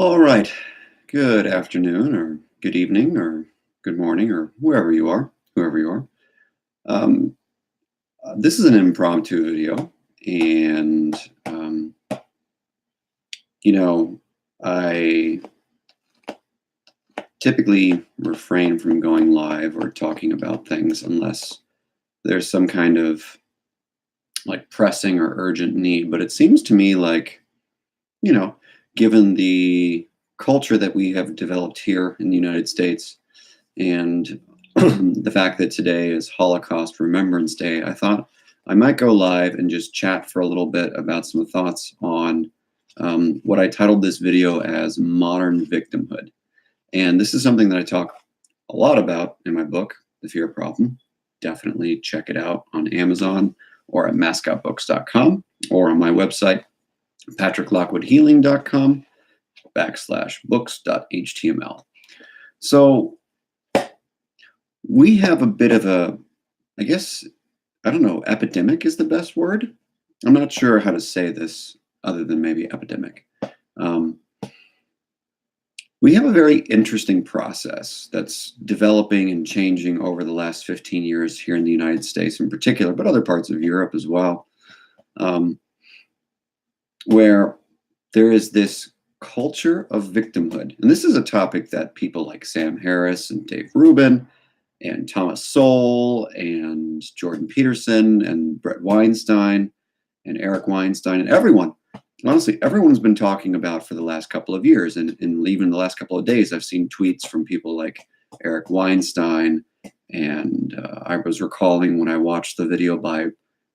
All right. Good afternoon, or good evening, or good morning, or wherever you are, whoever you are. Um, this is an impromptu video, and you know, I typically refrain from going live or talking about things unless there's some kind of like pressing or urgent need. But it seems to me like, you know, given the culture that we have developed here in the United States, and the fact that today is Holocaust Remembrance Day, I thought I might go live and just chat for a little bit about some thoughts on what I titled this video as modern victimhood. And this is something that I talk a lot about in my book, The Fear Problem. Definitely check it out on Amazon or at mascotbooks.com or on my website, patricklockwoodhealing.com/books.html. So we have a bit of a, I guess, I don't know, epidemic is the best word. I'm not sure how to say this other than maybe epidemic. Um, we have a very interesting process that's developing and changing over the last 15 years here in the United States in particular, but other parts of Europe as well, um, where there is this culture of victimhood. And this is a topic that people like Sam Harris and Dave Rubin and Thomas Sowell and Jordan Peterson and Brett Weinstein and Eric Weinstein and everyone. Honestly, everyone's been talking about for the last couple of years, and even the last couple of days, I've seen tweets from people like Eric Weinstein, and I was recalling when I watched the video by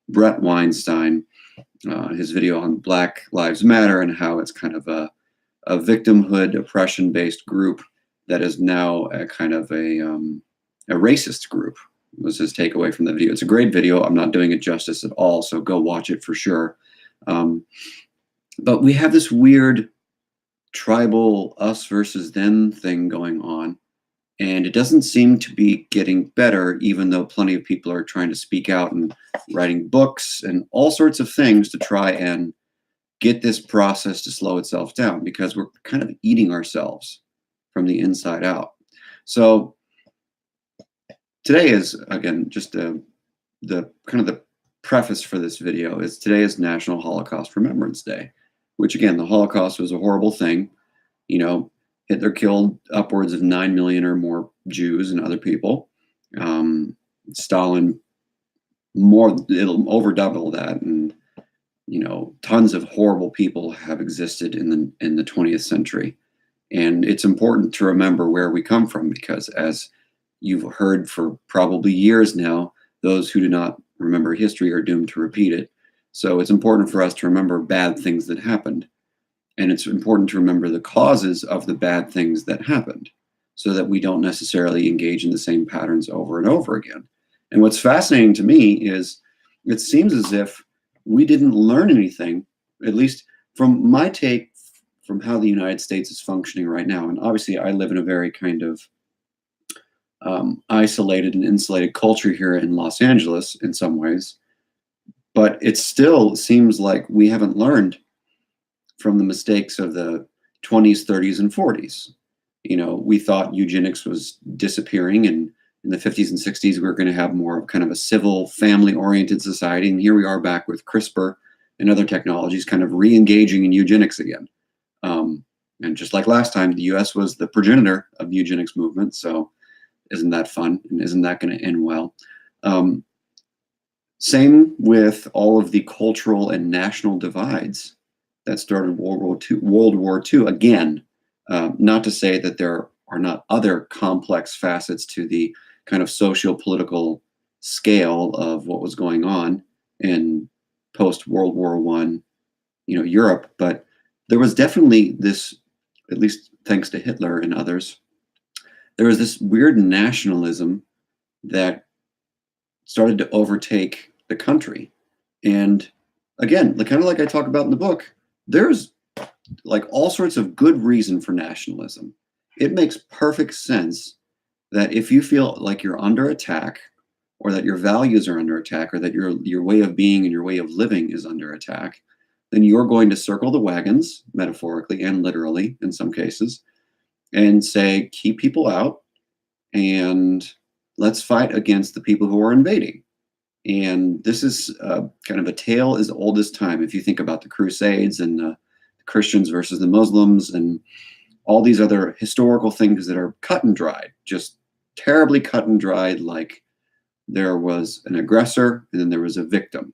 Brett Weinstein, his video on Black Lives Matter and how it's kind of a victimhood, oppression-based group that is now a kind of a racist group, was his takeaway from the video. It's a great video. I'm not doing it justice at all, so go watch it for sure. But we have this weird tribal us versus them thing going on, and it doesn't seem to be getting better, even though plenty of people are trying to speak out and writing books and all sorts of things to try and get this process to slow itself down, because we're kind of eating ourselves from the inside out. So today is, again, just the kind of the preface for this video is today is National Holocaust Remembrance Day, which, again, the Holocaust was a horrible thing. You know, Hitler killed upwards of 9 million or more Jews and other people. Stalin it'll over double that, and tons of horrible people have existed in the 20th century. And it's important to remember where we come from, because as you've heard for probably years now, those who do not remember history are doomed to repeat it. So it's important for us to remember bad things that happened. And it's important to remember the causes of the bad things that happened, so that we don't necessarily engage in the same patterns over and over again. And what's fascinating to me is it seems as if we didn't learn anything, at least from my take, from how the United States is functioning right now. And obviously, I live in a very kind of isolated and insulated culture here in Los Angeles in some ways. But it still seems like we haven't learned from the mistakes of the 20s, 30s, and 40s. We thought eugenics was disappearing, and in the 50s and 60s, we were going to have more of kind of a civil, family-oriented society. And here we are back with CRISPR and other technologies kind of re-engaging in eugenics again. And just like last time, the US was the progenitor of the eugenics movement. So isn't that fun? And isn't that going to end well? Same with all of the cultural and national divides that started World War II. Again, not to say that there are not other complex facets to the kind of socio-political scale of what was going on in post-World War I, Europe, but there was definitely this, at least thanks to Hitler and others, there was this weird nationalism that started to overtake the country. And again, kind of like I talk about in the book, there's like all sorts of good reason for nationalism. It makes perfect sense that if you feel like you're under attack, or that your values are under attack, or that your way of being and your way of living is under attack, then you're going to circle the wagons, metaphorically and literally in some cases, and say, keep people out and let's fight against the people who are invading. And this is kind of a tale as old as time. If you think about the Crusades and the Christians versus the Muslims and all these other historical things that are cut and dried, just terribly cut and dried, like there was an aggressor and then there was a victim.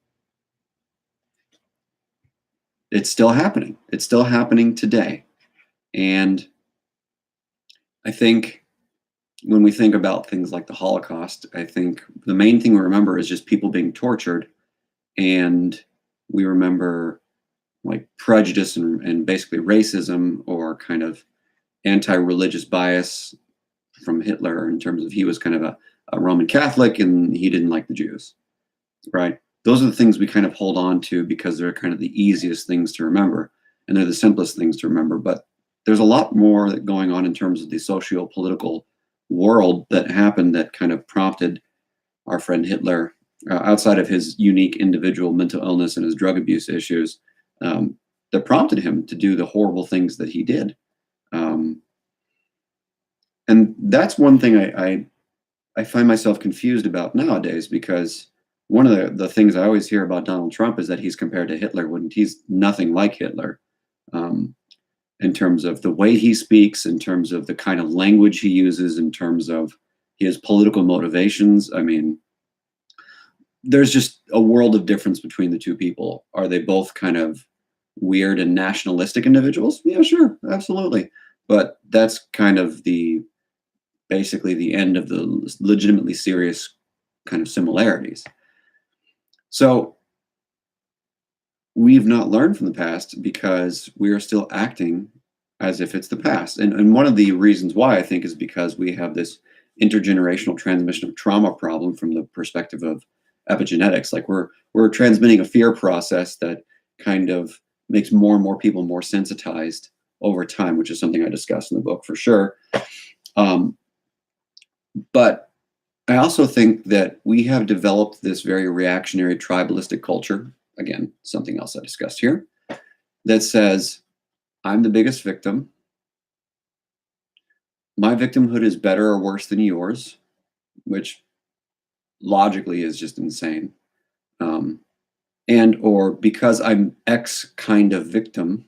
It's still happening. It's still happening today. And I think when we think about things like the Holocaust, I think the main thing we remember is just people being tortured. And we remember like prejudice and basically racism or kind of anti-religious bias from Hitler in terms of he was kind of a Roman Catholic and he didn't like the Jews, right? Those are the things we kind of hold on to because they're kind of the easiest things to remember and they're the simplest things to remember. But there's a lot more going on in terms of the socio-political world that happened that kind of prompted our friend Hitler, outside of his unique individual mental illness and his drug abuse issues, that prompted him to do the horrible things that he did. And that's one thing I find myself confused about nowadays, because one of the things I always hear about Donald Trump is that he's compared to Hitler when he's nothing like Hitler, in terms of the way he speaks, in terms of the kind of language he uses, in terms of his political motivations. I mean, there's just a world of difference between the two people. Are they both kind of weird and nationalistic individuals? Yeah, sure, absolutely. But that's kind of basically the end of the legitimately serious kind of similarities. So we've not learned from the past because we are still acting as if it's the past. And one of the reasons why I think is because we have this intergenerational transmission of trauma problem from the perspective of epigenetics. Like we're transmitting a fear process that kind of makes more and more people more sensitized over time, which is something I discuss in the book for sure. But I also think that we have developed this very reactionary tribalistic culture, again, something else I discussed here, that says, I'm the biggest victim. My victimhood is better or worse than yours, which logically is just insane. And or because I'm X kind of victim,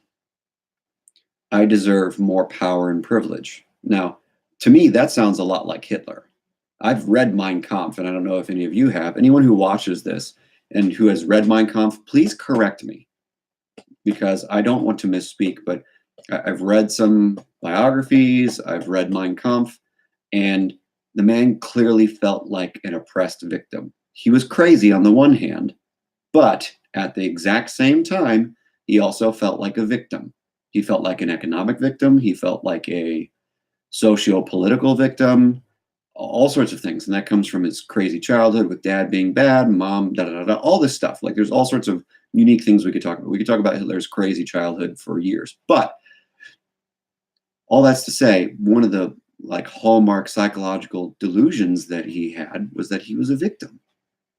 I deserve more power and privilege. Now, to me, that sounds a lot like Hitler. I've read Mein Kampf, and I don't know if any of you have. Anyone who watches this and who has read Mein Kampf, please correct me, because I don't want to misspeak, but I've read some biographies, I've read Mein Kampf, and the man clearly felt like an oppressed victim. He was crazy on the one hand, but at the exact same time, he also felt like a victim. He felt like an economic victim. He felt like a socio-political victim, all sorts of things. And that comes from his crazy childhood with dad being bad, mom, da da da, all this stuff. Like there's all sorts of unique things we could talk about. We could talk about Hitler's crazy childhood for years. But all that's to say, one of the like hallmark psychological delusions that he had was that he was a victim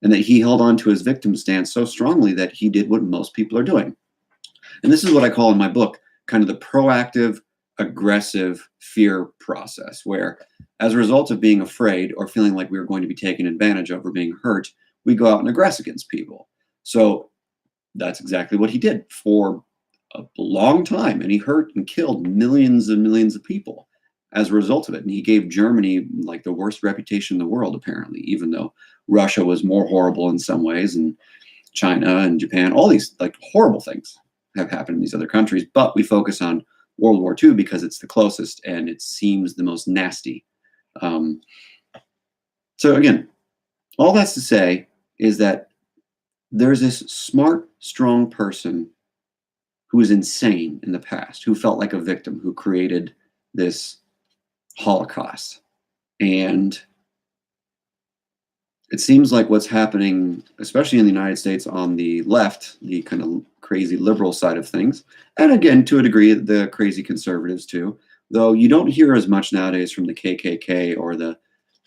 and that he held on to his victim stance so strongly that he did what most people are doing. And this is what I call in my book kind of the proactive, aggressive fear process, where as a result of being afraid or feeling like we were going to be taken advantage of or being hurt, we go out and aggress against people. So that's exactly what he did for a long time. And he hurt and killed millions and millions of people as a result of it. And he gave Germany like the worst reputation in the world, apparently, even though Russia was more horrible in some ways, and China and Japan, all these like horrible things have happened in these other countries. But we focus on World War II because it's the closest and it seems the most nasty. So again, all that's to say is that there's this smart, strong person who was insane in the past, who felt like a victim, who created this Holocaust. And it seems like what's happening, especially in the United States on the left, the kind of crazy liberal side of things, and again, to a degree, the crazy conservatives too, though you don't hear as much nowadays from the KKK or the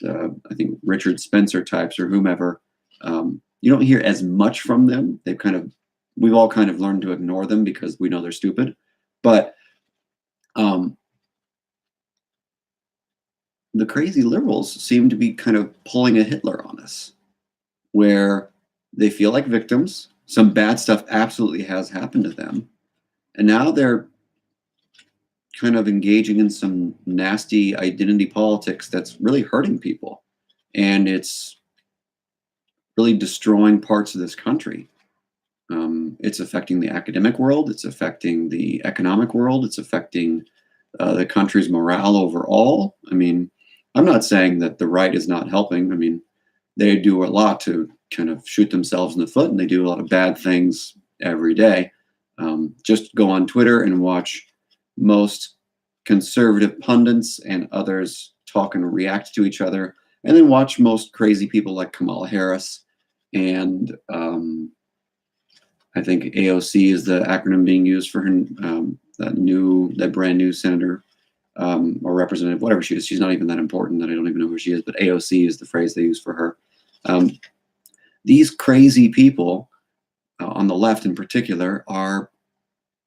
I think, Richard Spencer types or whomever. You don't hear as much from them. They've kind of we've all kind of learned to ignore them because we know they're stupid. But um, the crazy liberals seem to be kind of pulling a Hitler on us, where they feel like victims. Some bad stuff absolutely has happened to them. And now they're kind of engaging in some nasty identity politics that's really hurting people. And it's really destroying parts of this country. It's affecting the academic world, it's affecting the economic world, it's affecting the country's morale overall. I mean, I'm not saying that the right is not helping. I mean, they do a lot to kind of shoot themselves in the foot, and they do a lot of bad things every day. Just go on Twitter and watch most conservative pundits and others talk and react to each other, and then watch most crazy people like Kamala Harris and I think AOC is the acronym being used for her, that brand new senator or representative, whatever she is. She's not even that important that I don't even know who she is, but AOC is the phrase they use for her. These crazy people on the left in particular are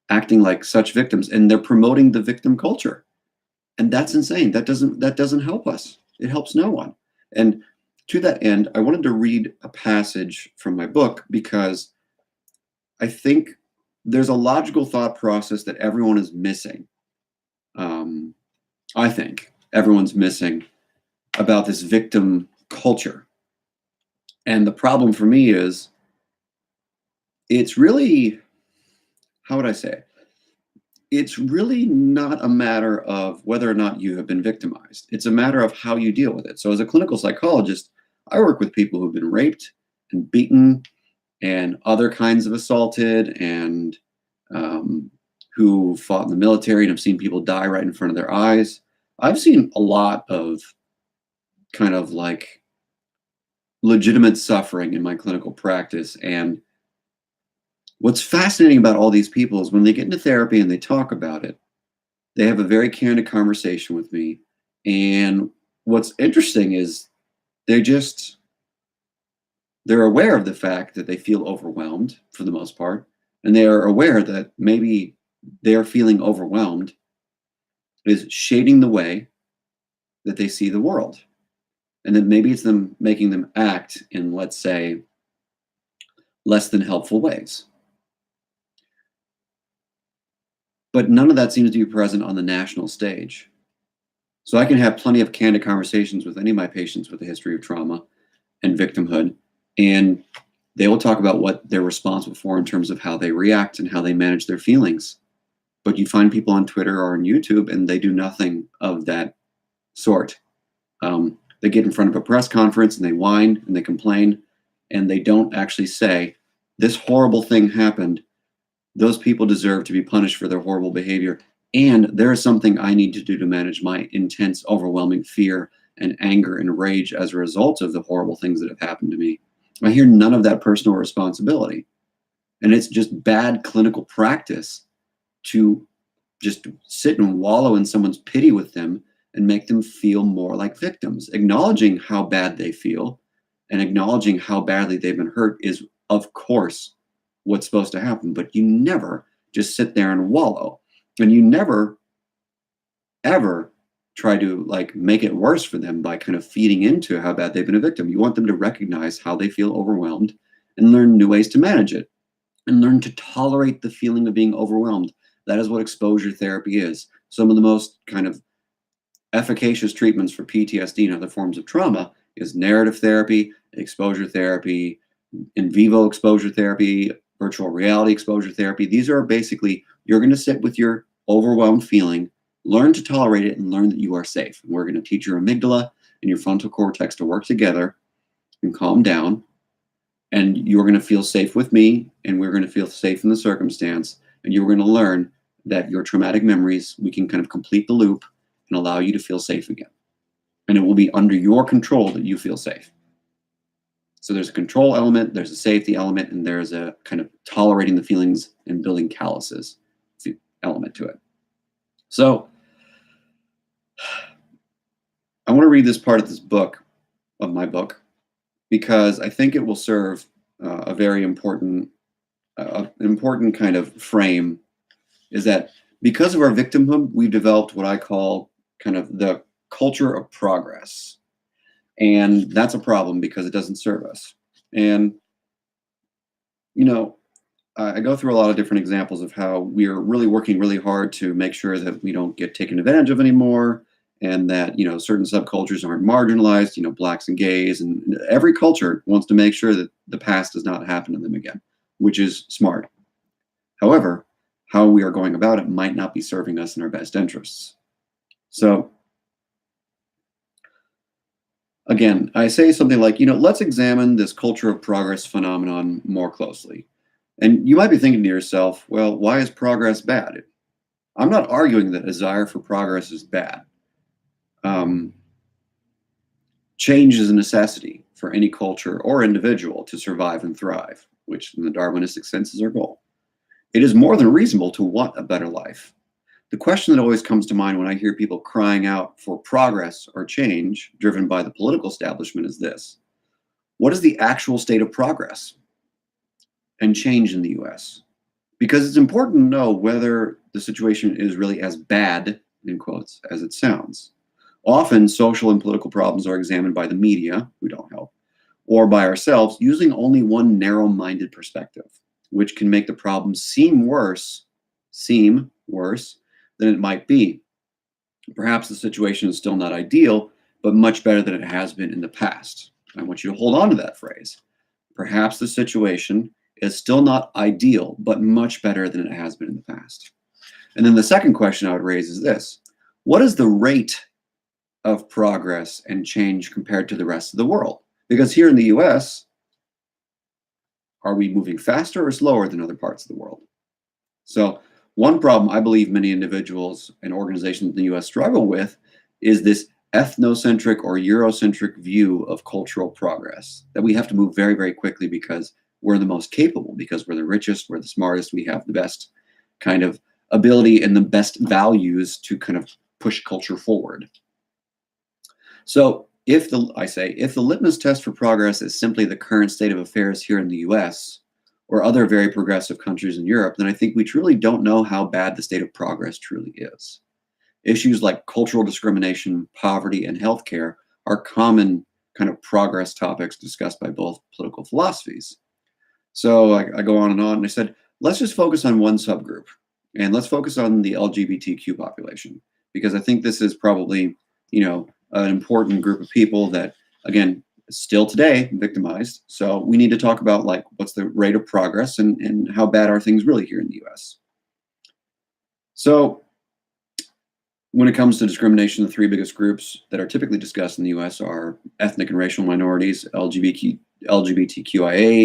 acting like such victims, and they're promoting the victim culture. And that's insane. That doesn't help us. It helps no one. And to that end, I wanted to read a passage from my book because I think there's a logical thought process that everyone is missing. I think everyone's missing about this victim culture. And the problem for me is it's really, how would I say it? It's really not a matter of whether or not you have been victimized. It's a matter of how you deal with it. So as a clinical psychologist, I work with people who've been raped and beaten and other kinds of assaulted and who fought in the military and have seen people die right in front of their eyes. I've seen a lot of kind of like legitimate suffering in my clinical practice. And what's fascinating about all these people is when they get into therapy and they talk about it, they have a very candid conversation with me. And what's interesting is they're aware of the fact that they feel overwhelmed for the most part. And they are aware that maybe their feeling overwhelmed is shading the way that they see the world. And that maybe it's them making them act in, let's say, less than helpful ways. But none of that seems to be present on the national stage. So I can have plenty of candid conversations with any of my patients with a history of trauma and victimhood, and they will talk about what they're responsible for in terms of how they react and how they manage their feelings. But you find people on Twitter or on YouTube, and they do nothing of that sort. They get in front of a press conference and they whine and they complain, and they don't actually say, this horrible thing happened. Those people deserve to be punished for their horrible behavior. And there is something I need to do to manage my intense, overwhelming fear and anger and rage as a result of the horrible things that have happened to me. I hear none of that personal responsibility. And it's just bad clinical practice to just sit and wallow in someone's pity with them and make them feel more like victims. Acknowledging how bad they feel and acknowledging how badly they've been hurt is, of course, what's supposed to happen. But you never just sit there and wallow. And you never, ever try to like make it worse for them by kind of feeding into how bad they've been a victim. You want them to recognize how they feel overwhelmed and learn new ways to manage it and learn to tolerate the feeling of being overwhelmed. That is what exposure therapy is. Some of the most kind of efficacious treatments for PTSD and other forms of trauma is narrative therapy, exposure therapy, in vivo exposure therapy, virtual reality exposure therapy. These are basically, you're going to sit with your overwhelmed feeling, learn to tolerate it, and learn that you are safe. And we're going to teach your amygdala and your frontal cortex to work together and calm down. And you're going to feel safe with me, and we're going to feel safe in the circumstance. And you're going to learn that your traumatic memories, we can kind of complete the loop and allow you to feel safe again. And it will be under your control that you feel safe. So there's a control element, there's a safety element, and there's a kind of tolerating the feelings and building calluses element to it. So I want to read this part of this book, of my book, because I think it will serve a very important an important kind of frame is that because of our victimhood, we've developed what I call kind of the culture of progress. And that's a problem because it doesn't serve us. And, you know, I go through a lot of different examples of how we are really working really hard to make sure that we don't get taken advantage of anymore, and that, certain subcultures aren't marginalized, blacks and gays, and every culture wants to make sure that the past does not happen to them again, which is smart. However, how we are going about it might not be serving us in our best interests. So again, I say something like, let's examine this culture of progress phenomenon more closely. And you might be thinking to yourself, well, why is progress bad? I'm not arguing that desire for progress is bad. Um, Change is a necessity for any culture or individual to survive and thrive, which in the Darwinistic sense is our goal. It is more than reasonable to want a better life. The question that always comes to mind when I hear people crying out for progress or change driven by the political establishment is this: what is the actual state of progress and change in the US? Because it's important to know whether the situation is really as bad, in quotes, as it sounds. Often, social and political problems are examined by the media, who don't help, or by ourselves, using only one narrow-minded perspective, which can make the problem seem worse than it might be. Perhaps the situation is still not ideal, but much better than it has been in the past. I want you to hold on to that phrase. Perhaps the situation is still not ideal, but much better than it has been in the past. And then the second question I would raise is this: what is the rate of progress and change compared to the rest of the world? Because here in the US, are we moving faster or slower than other parts of the world? So one problem I believe many individuals and organizations in the US struggle with is this ethnocentric or Eurocentric view of cultural progress, that we have to move very, very quickly because we're the most capable, because we're the richest, we're the smartest, we have the best kind of ability and the best values to kind of push culture forward. So if the litmus test for progress is simply the current state of affairs here in the US or other very progressive countries in Europe, then I think we truly don't know how bad the state of progress truly is. Issues like cultural discrimination, poverty, and healthcare are common kind of progress topics discussed by both political philosophies. So I go on, and I said, let's just focus on one subgroup, and let's focus on the LGBTQ population, because I think this is probably, an important group of people that, again, still today victimized. So we need to talk about what's the rate of progress and how bad are things really here in the US. So when it comes to discrimination, the three biggest groups that are typically discussed in the US are ethnic and racial minorities, LGBTQIA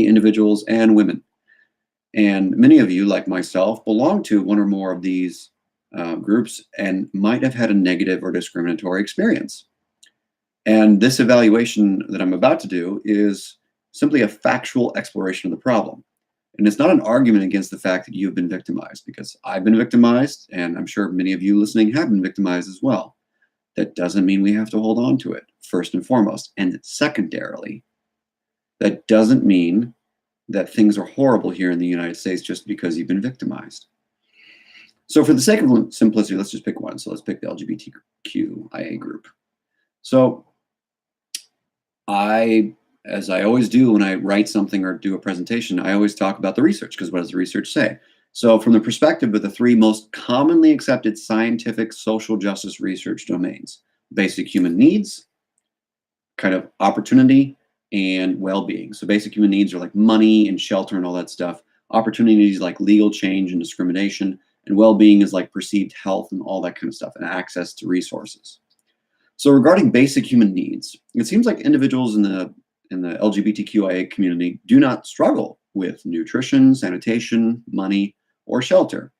individuals, and women. And many of you, like myself, belong to one or more of these groups and might have had a negative or discriminatory experience. And this evaluation that I'm about to do is simply a factual exploration of the problem. And it's not an argument against the fact that you've been victimized, because I've been victimized, and I'm sure many of you listening have been victimized as well. That doesn't mean we have to hold on to it, first and foremost. And secondarily, that doesn't mean that things are horrible here in the United States just because you've been victimized. So for the sake of simplicity, let's just pick one. So let's pick the LGBTQIA group. So as I always do when I write something or do a presentation, I always talk about the research, because what does the research say? So from the perspective of the three most commonly accepted scientific social justice research domains: basic human needs, kind of opportunity, and well-being. So basic human needs are like money and shelter and all that stuff. Opportunities like legal change and discrimination, and well-being is like perceived health and all that kind of stuff, and access to resources. So regarding basic human needs, it seems like individuals in the LGBTQIA community do not struggle with nutrition, sanitation, money, or shelter.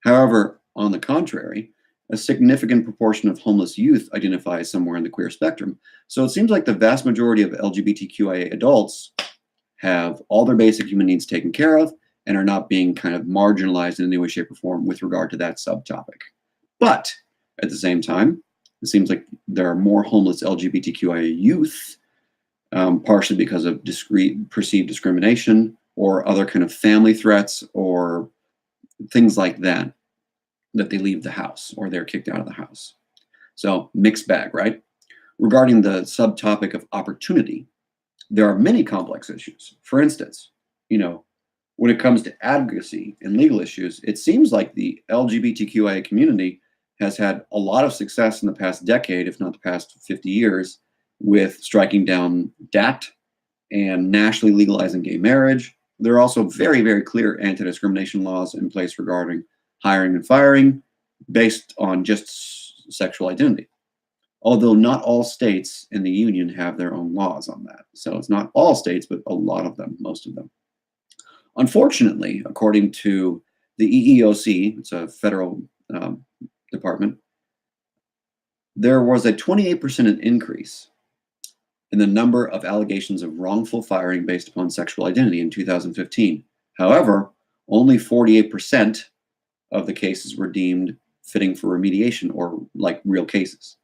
However, on the contrary, a significant proportion of homeless youth identifies somewhere in the queer spectrum. So it seems like the vast majority of LGBTQIA adults have all their basic human needs taken care of and are not being kind of marginalized in any way, shape, or form with regard to that subtopic. But at the same time, it seems like there are more homeless LGBTQIA youth, partially because of perceived discrimination, or other kind of family threats or things like that, that they leave the house or they're kicked out of the house. So mixed bag, right? Regarding the subtopic of opportunity, there are many complex issues. For instance, when it comes to advocacy and legal issues, it seems like the LGBTQIA community has had a lot of success in the past decade, if not the past 50 years, with striking down DAT and nationally legalizing gay marriage. There are also very, very clear anti-discrimination laws in place regarding hiring and firing based on just sexual identity. Although not all states in the union have their own laws on that. So it's not all states, but a lot of them, most of them. Unfortunately, according to the EEOC, it's a federal department, there was a 28% increase in the number of allegations of wrongful firing based upon sexual identity in 2015. However, only 48% of the cases were deemed fitting for remediation or like real cases.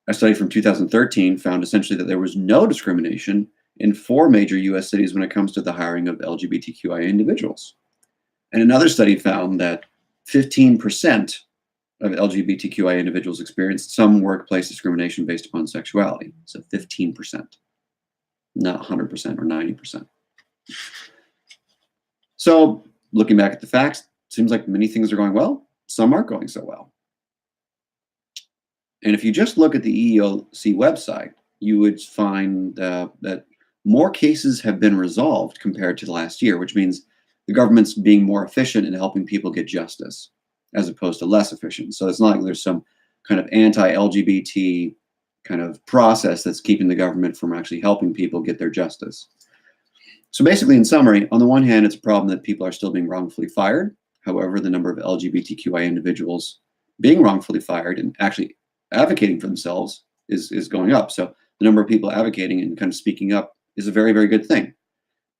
A study from 2013 found essentially that there was no discrimination in 4 major US cities when it comes to the hiring of LGBTQIA individuals. And another study found that 15% of LGBTQIA individuals experienced some workplace discrimination based upon sexuality. So 15%, not 100% or 90%. So looking back at the facts, it seems like many things are going well. Some aren't going so well. And if you just look at the EEOC website, you would find that more cases have been resolved compared to last year, which means the government's being more efficient in helping people get justice as opposed to less efficient. So it's not like there's some kind of anti-LGBT kind of process that's keeping the government from actually helping people get their justice. So basically, in summary, on the one hand, it's a problem that people are still being wrongfully fired. However, the number of LGBTQI individuals being wrongfully fired and actually advocating for themselves is going up. So the number of people advocating and kind of speaking up is a very, very good thing.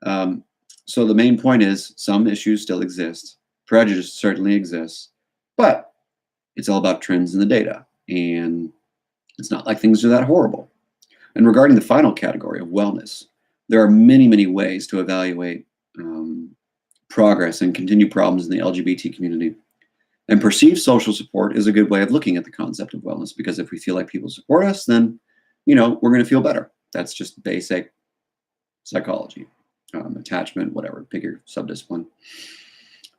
So the main point is some issues still exist. Prejudice certainly exists, but it's all about trends in the data. And it's not like things are that horrible. And regarding the final category of wellness, there are many, many ways to evaluate progress and continued problems in the LGBT community. And perceived social support is a good way of looking at the concept of wellness, because if we feel like people support us, then, we're going to feel better. That's just basic psychology, attachment, whatever, pick your subdiscipline.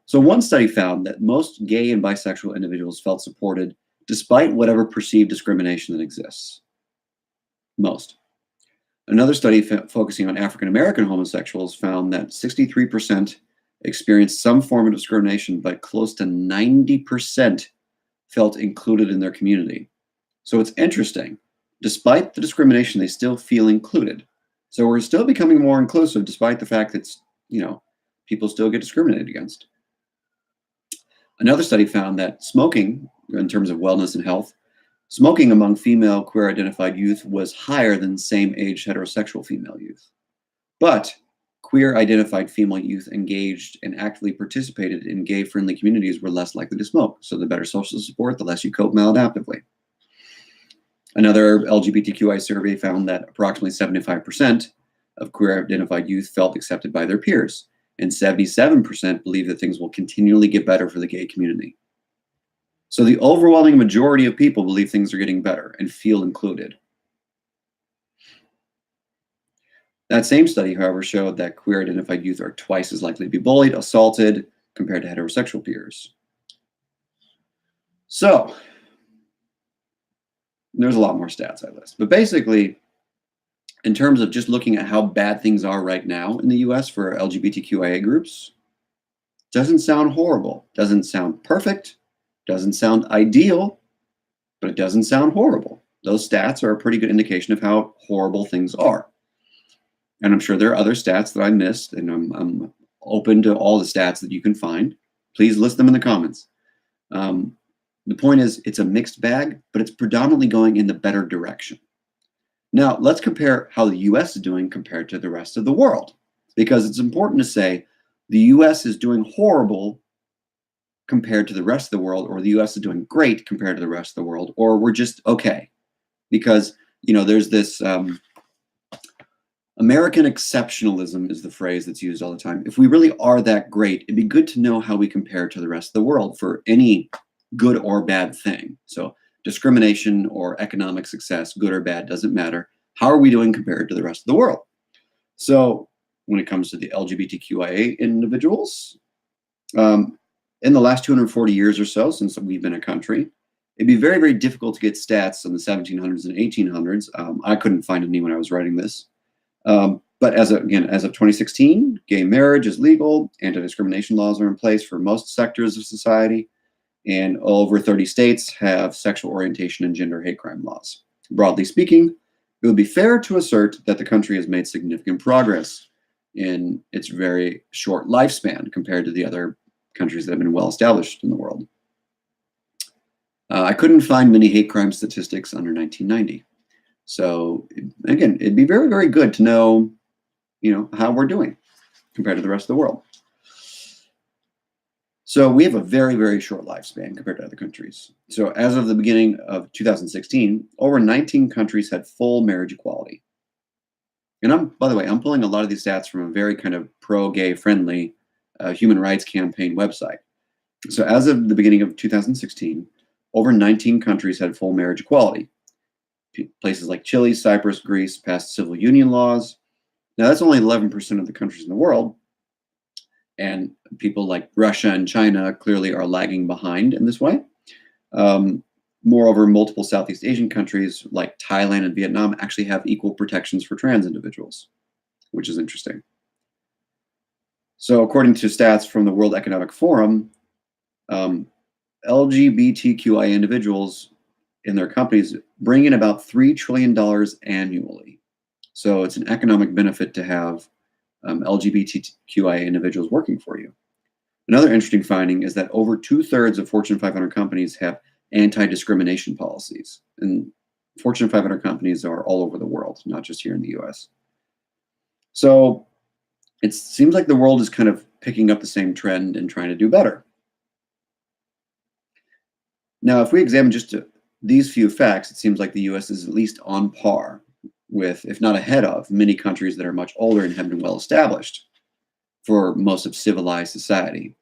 So one study found that most gay and bisexual individuals felt supported despite whatever perceived discrimination that exists. Most. Another study focusing on African American homosexuals found that 63% experienced some form of discrimination, but close to 90% felt included in their community. So it's interesting. Despite the discrimination, they still feel included. So we're still becoming more inclusive despite the fact that, people still get discriminated against. Another study found that smoking, in terms of wellness and health, smoking among female queer-identified youth was higher than same-age heterosexual female youth. But queer-identified female youth engaged and actively participated in gay-friendly communities were less likely to smoke. So the better social support, the less you cope maladaptively. Another LGBTQI survey found that approximately 75% of queer-identified youth felt accepted by their peers, and 77% believe that things will continually get better for the gay community. So the overwhelming majority of people believe things are getting better and feel included. That same study, however, showed that queer-identified youth are twice as likely to be bullied, assaulted, compared to heterosexual peers. So, there's a lot more stats I list. But basically, in terms of just looking at how bad things are right now in the US for LGBTQIA groups, doesn't sound horrible. Doesn't sound perfect. Doesn't sound ideal. But it doesn't sound horrible. Those stats are a pretty good indication of how horrible things are. And I'm sure there are other stats that I missed, and I'm open to all the stats that you can find. Please list them in the comments. The point is, it's a mixed bag, but it's predominantly going in the better direction. Now, let's compare how the US is doing compared to the rest of the world, because it's important to say the US is doing horrible compared to the rest of the world, or the US is doing great compared to the rest of the world, or we're just okay. Because, there's this American exceptionalism is the phrase that's used all the time. If we really are that great, it'd be good to know how we compare to the rest of the world for any good or bad thing. So discrimination or economic success, good or bad, doesn't matter. How are we doing compared to the rest of the world? So when it comes to the LGBTQIA individuals, in the last 240 years or so, since we've been a country, it'd be very, very difficult to get stats on the 1700s and 1800s. I couldn't find any when I was writing this. But as of 2016, gay marriage is legal. Anti-discrimination laws are in place for most sectors of society. And over 30 states have sexual orientation and gender hate crime laws. Broadly speaking, it would be fair to assert that the country has made significant progress in its very short lifespan compared to the other countries that have been well established in the world. I couldn't find many hate crime statistics under 1990. So again, it'd be very, very good to know, how we're doing compared to the rest of the world. So we have a very, very short lifespan compared to other countries. So as of the beginning of 2016, over 19 countries had full marriage equality. And by the way, I'm pulling a lot of these stats from a very kind of pro-gay friendly human rights campaign website. So as of the beginning of 2016, over 19 countries had full marriage equality. Places like Chile, Cyprus, Greece passed civil union laws. Now, that's only 11% of the countries in the world. And people like Russia and China clearly are lagging behind in this way. Moreover, multiple Southeast Asian countries like Thailand and Vietnam actually have equal protections for trans individuals, which is interesting. So according to stats from the World Economic Forum, LGBTQI individuals in their companies bring in about $3 trillion annually. So it's an economic benefit to have LGBTQIA individuals working for you. Another interesting finding is that over 2/3 of Fortune 500 companies have anti-discrimination policies. And Fortune 500 companies are all over the world, not just here in the US. So it seems like the world is kind of picking up the same trend and trying to do better. Now, if we examine just these few facts, it seems like the US is at least on par with, if not ahead of, many countries that are much older and have been well established for most of civilized society.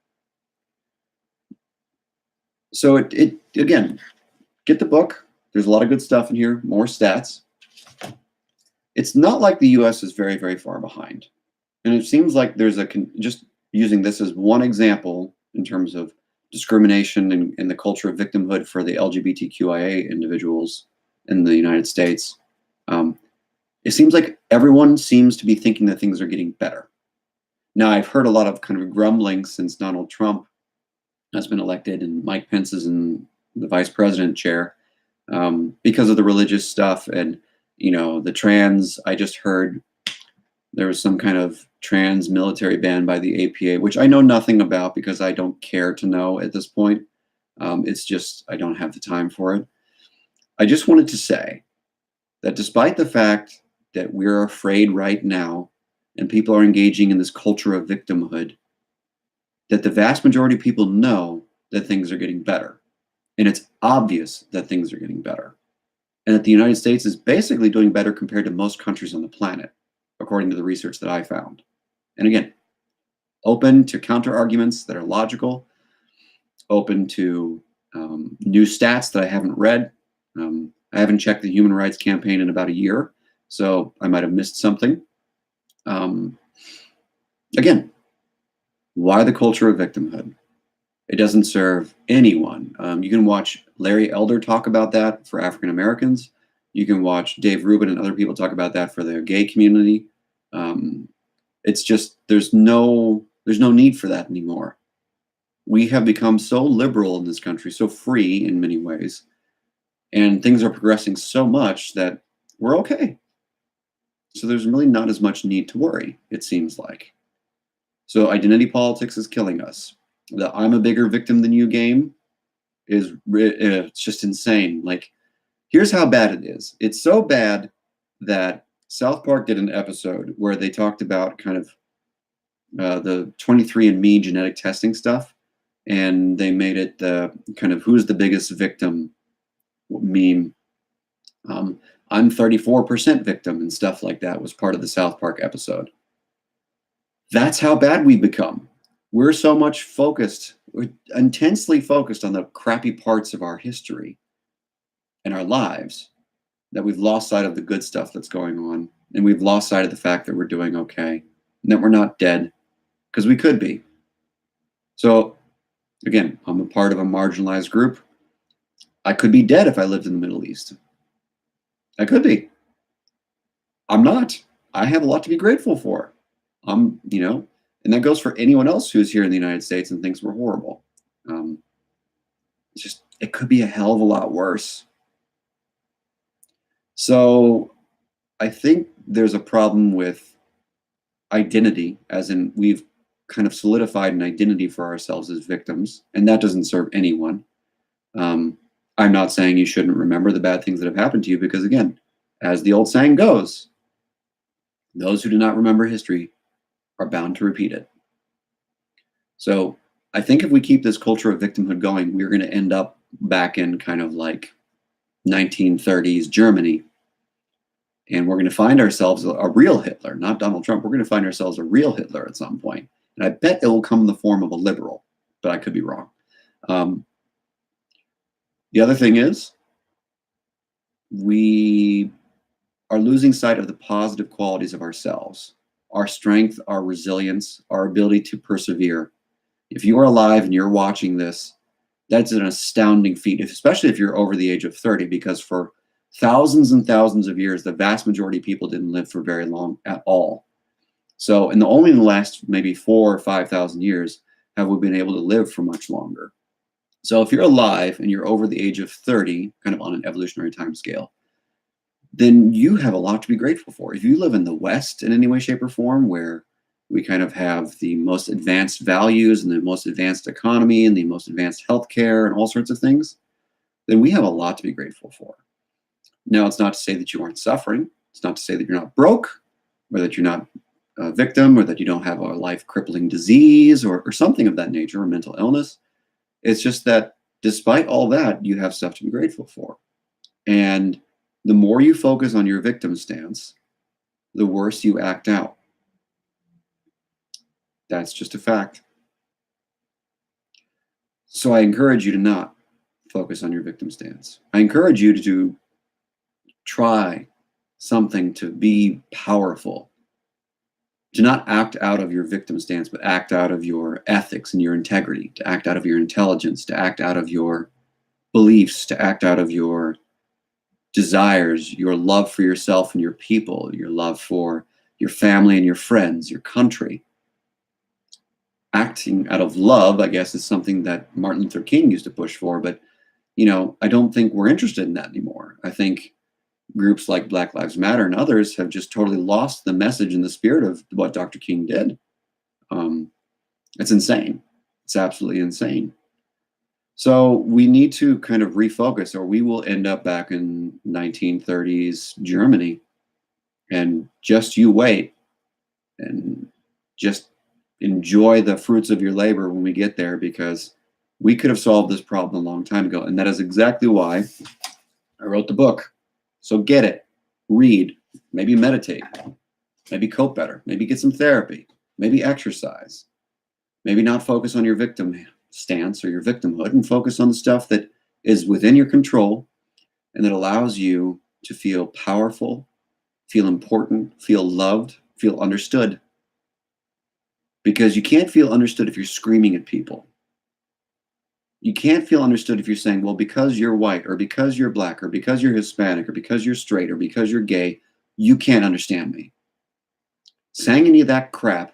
So it again, get the book. There's a lot of good stuff in here, more stats. It's not like the US is very, very far behind. And it seems like there's just using this as one example in terms of discrimination and the culture of victimhood for the LGBTQIA individuals in the United States. It seems like everyone seems to be thinking that things are getting better. Now, I've heard a lot of kind of grumbling since Donald Trump has been elected and Mike Pence is in the vice president chair because of the religious stuff and, the trans. I just heard there was some kind of trans military ban by the APA, which I know nothing about because I don't care to know at this point. It's just I don't have the time for it. I just wanted to say that despite the fact that we're afraid right now and people are engaging in this culture of victimhood, that the vast majority of people know that things are getting better. And it's obvious that things are getting better. And that the United States is basically doing better compared to most countries on the planet, according to the research that I found. And again, open to counter arguments that are logical, open to new stats that I haven't read. I haven't checked the Human Rights Campaign in about a year, so I might have missed something. Again, why the culture of victimhood? It doesn't serve anyone. You can watch Larry Elder talk about that for African Americans. You can watch Dave Rubin and other people talk about that for the gay community. It's just there's no need for that anymore. We have become so liberal in this country, so free in many ways, and things are progressing so much that we're okay. So there's really not as much need to worry, it seems like. So identity politics is killing us. The I'm a bigger victim than you game is it's just insane. Like, here's how bad it is. It's so bad that South Park did an episode where they talked about kind of the 23andMe genetic testing stuff, and they made it the kind of who's the biggest victim meme. I'm 34% victim and stuff like that was part of the South Park episode. That's how bad we become. We're so much focused, we're intensely focused on the crappy parts of our history and our lives that we've lost sight of the good stuff that's going on. And we've lost sight of the fact that we're doing okay and that we're not dead, because we could be. So, again, I'm a part of a marginalized group. I could be dead if I lived in the Middle East. I could be. I'm not. I have a lot to be grateful for. And that goes for anyone else who's here in the United States and thinks we're horrible. Um, it could be a hell of a lot worse. So I think there's a problem with identity, as in we've kind of solidified an identity for ourselves as victims, and that doesn't serve anyone. I'm not saying you shouldn't remember the bad things that have happened to you, because again, as the old saying goes, those who do not remember history are bound to repeat it. So I think if we keep this culture of victimhood going, we're going to end up back in kind of like 1930s Germany. And we're going to find ourselves a real Hitler, not Donald Trump. We're going to find ourselves a real Hitler at some point. And I bet it will come in the form of a liberal, but I could be wrong. The other thing is, we are losing sight of the positive qualities of ourselves, our strength, our resilience, our ability to persevere. If you are alive and you're watching this, that's an astounding feat, especially if you're over the age of 30, because for thousands and thousands of years, the vast majority of people didn't live for very long at all. So, only in the last maybe 4,000 or 5,000 years have we been able to live for much longer. So if you're alive and you're over the age of 30, kind of on an evolutionary time scale, then you have a lot to be grateful for. If you live in the West in any way, shape, or form, where we kind of have the most advanced values and the most advanced economy and the most advanced healthcare and all sorts of things, then we have a lot to be grateful for. Now, it's not to say that you aren't suffering. It's not to say that you're not broke, or that you're not a victim, or that you don't have a life-crippling disease or something of that nature, or mental illness. It's just that despite all that, you have stuff to be grateful for. And the more you focus on your victim stance, the worse you act out. That's just a fact. So I encourage you to not focus on your victim stance. I encourage you to try something to be powerful. To not act out of your victim stance, but act out of your ethics and your integrity, to act out of your intelligence, to act out of your beliefs, to act out of your desires, your love for yourself and your people, your love for your family and your friends, your country. Acting out of love, I guess, is something that Martin Luther King used to push for, but I don't think we're interested in that anymore. I think groups like Black Lives Matter and others have just totally lost the message and the spirit of what Dr. King did. It's insane. It's absolutely insane. So we need to kind of refocus, or we will end up back in 1930s Germany. And just you wait and just enjoy the fruits of your labor when we get there, because we could have solved this problem a long time ago. And that is exactly why I wrote the book. So get it, read, maybe meditate, maybe cope better, maybe get some therapy, maybe exercise, maybe not focus on your victim stance or your victimhood, and focus on the stuff that is within your control and that allows you to feel powerful, feel important, feel loved, feel understood. Because you can't feel understood if you're screaming at people. You can't feel understood if you're saying, well, because you're white, or because you're black, or because you're Hispanic, or because you're straight, or because you're gay, you can't understand me. Saying any of that crap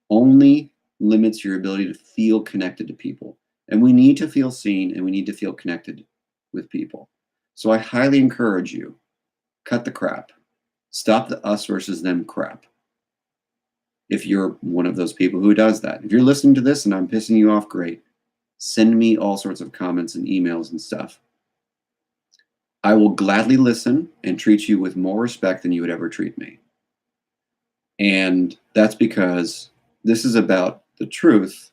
only limits your ability to feel connected to people. And we need to feel seen, and we need to feel connected with people. So I highly encourage you, cut the crap. Stop the us versus them crap. If you're one of those people who does that. If you're listening to this and I'm pissing you off, great. Send me all sorts of comments and emails and stuff. I will gladly listen and treat you with more respect than you would ever treat me. And that's because this is about the truth,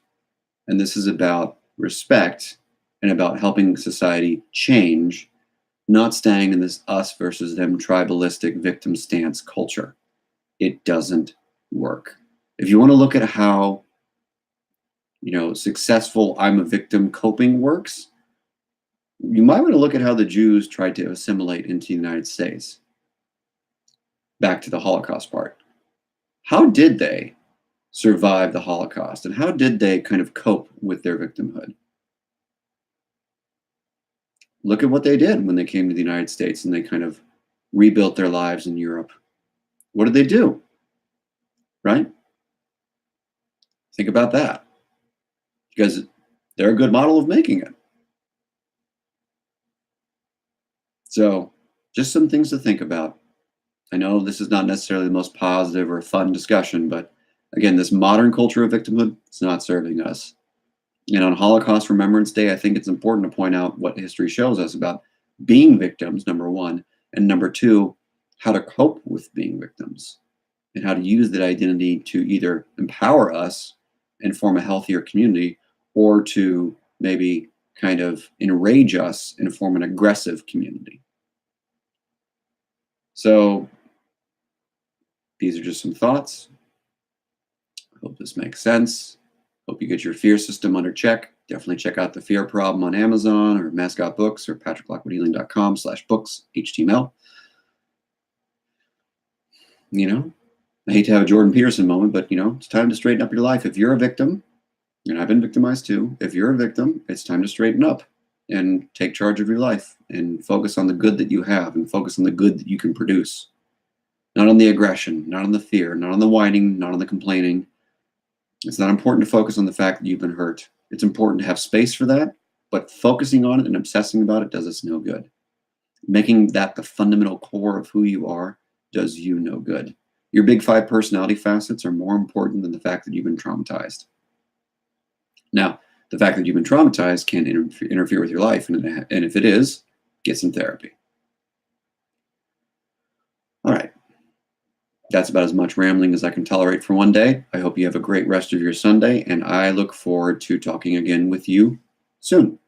and this is about respect, and about helping society change, not staying in this us versus them tribalistic victim stance culture. It doesn't work. If you want to look at how, successful I'm a victim coping works, you might want to look at how the Jews tried to assimilate into the United States. Back to the Holocaust part. How did they survive the Holocaust, and how did they kind of cope with their victimhood? Look at what they did when they came to the United States and they kind of rebuilt their lives in Europe. What did they do? Right? Think about that, because they're a good model of making it. So, just some things to think about. I know this is not necessarily the most positive or fun discussion, but again, this modern culture of victimhood is not serving us. And on Holocaust Remembrance Day, I think it's important to point out what history shows us about being victims, number one, and number two, how to cope with being victims and how to use that identity to either empower us and form a healthier community, or to maybe kind of enrage us and form an aggressive community. So these are just some thoughts. I hope this makes sense. Hope you get your fear system under check. Definitely check out The Fear Problem on Amazon or Mascot Books or patricklockwoodhealing.com/books, HTML. I hate to have a Jordan Peterson moment, but it's time to straighten up your life. If you're a victim, and I've been victimized too, if you're a victim, it's time to straighten up and take charge of your life and focus on the good that you have and focus on the good that you can produce. Not on the aggression, not on the fear, not on the whining, not on the complaining. It's not important to focus on the fact that you've been hurt. It's important to have space for that, but focusing on it and obsessing about it does us no good. Making that the fundamental core of who you are does you no good. Your big 5 personality facets are more important than the fact that you've been traumatized. Now, the fact that you've been traumatized can interfere with your life, and if it is, get some therapy. All right. That's about as much rambling as I can tolerate for one day. I hope you have a great rest of your Sunday, and I look forward to talking again with you soon.